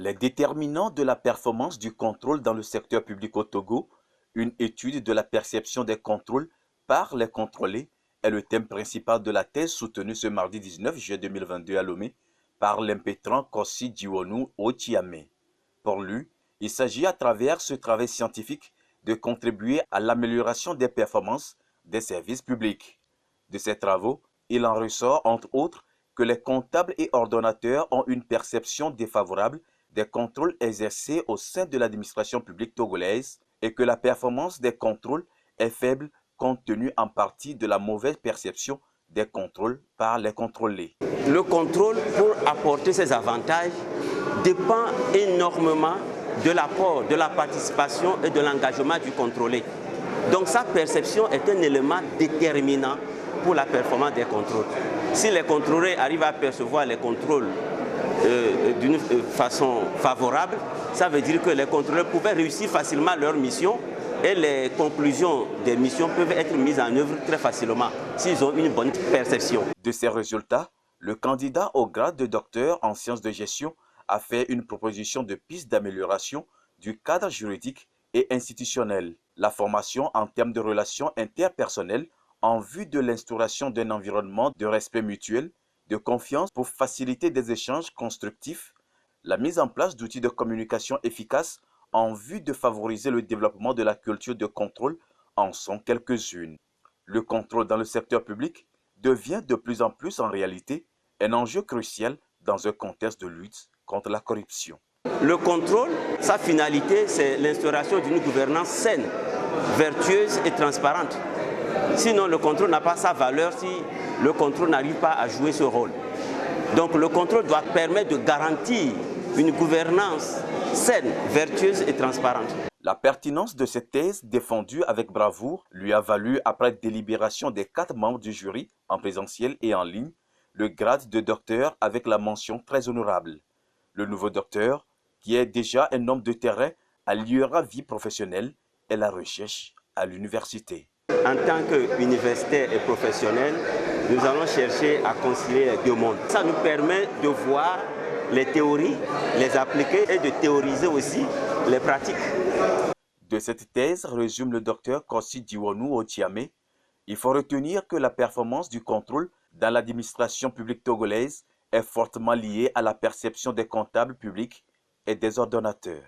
Les déterminants de la performance du contrôle dans le secteur public au Togo, une étude de la perception des contrôles par les contrôlés, est le thème principal de la thèse soutenue ce mardi 19 juillet 2022 à Lomé par l'impétrant Kossi Diwonou Otiame. Pour lui, il s'agit à travers ce travail scientifique de contribuer à l'amélioration des performances des services publics. De ces travaux, il en ressort entre autres que les comptables et ordonnateurs ont une perception défavorable des contrôles exercés au sein de l'administration publique togolaise et que la performance des contrôles est faible compte tenu en partie de la mauvaise perception des contrôles par les contrôlés. Le contrôle, pour apporter ses avantages, dépend énormément de l'apport, de la participation et de l'engagement du contrôlé. Donc sa perception est un élément déterminant pour la performance des contrôles. Si les contrôlés arrivent à percevoir les contrôles d'une façon favorable, ça veut dire que les contrôleurs pouvaient réussir facilement leur mission et les conclusions des missions peuvent être mises en œuvre très facilement s'ils ont une bonne perception. De ces résultats, le candidat au grade de docteur en sciences de gestion a fait une proposition de piste d'amélioration du cadre juridique et institutionnel, la formation en termes de relations interpersonnelles en vue de l'instauration d'un environnement de respect mutuel, de confiance pour faciliter des échanges constructifs, la mise en place d'outils de communication efficaces en vue de favoriser le développement de la culture de contrôle en sont quelques-unes. Le contrôle dans le secteur public devient de plus en plus en réalité un enjeu crucial dans un contexte de lutte contre la corruption. Le contrôle, sa finalité, c'est l'instauration d'une gouvernance saine, vertueuse et transparente. Sinon, le contrôle n'a pas sa valeur si le contrôle n'arrive pas à jouer ce rôle. Donc le contrôle doit permettre de garantir une gouvernance saine, vertueuse et transparente. La pertinence de cette thèse défendue avec bravoure lui a valu, après délibération des 4 membres du jury, en présentiel et en ligne, le grade de docteur avec la mention très honorable. Le nouveau docteur, qui est déjà un homme de terrain, alliera vie professionnelle et la recherche à l'université. En tant qu'universitaire et professionnel, nous allons chercher à concilier les deux mondes. Ça nous permet de voir les théories, les appliquer et de théoriser aussi les pratiques. De cette thèse, résume le docteur Kossi Diwonou Otiame, il faut retenir que la performance du contrôle dans l'administration publique togolaise est fortement liée à la perception des comptables publics et des ordonnateurs.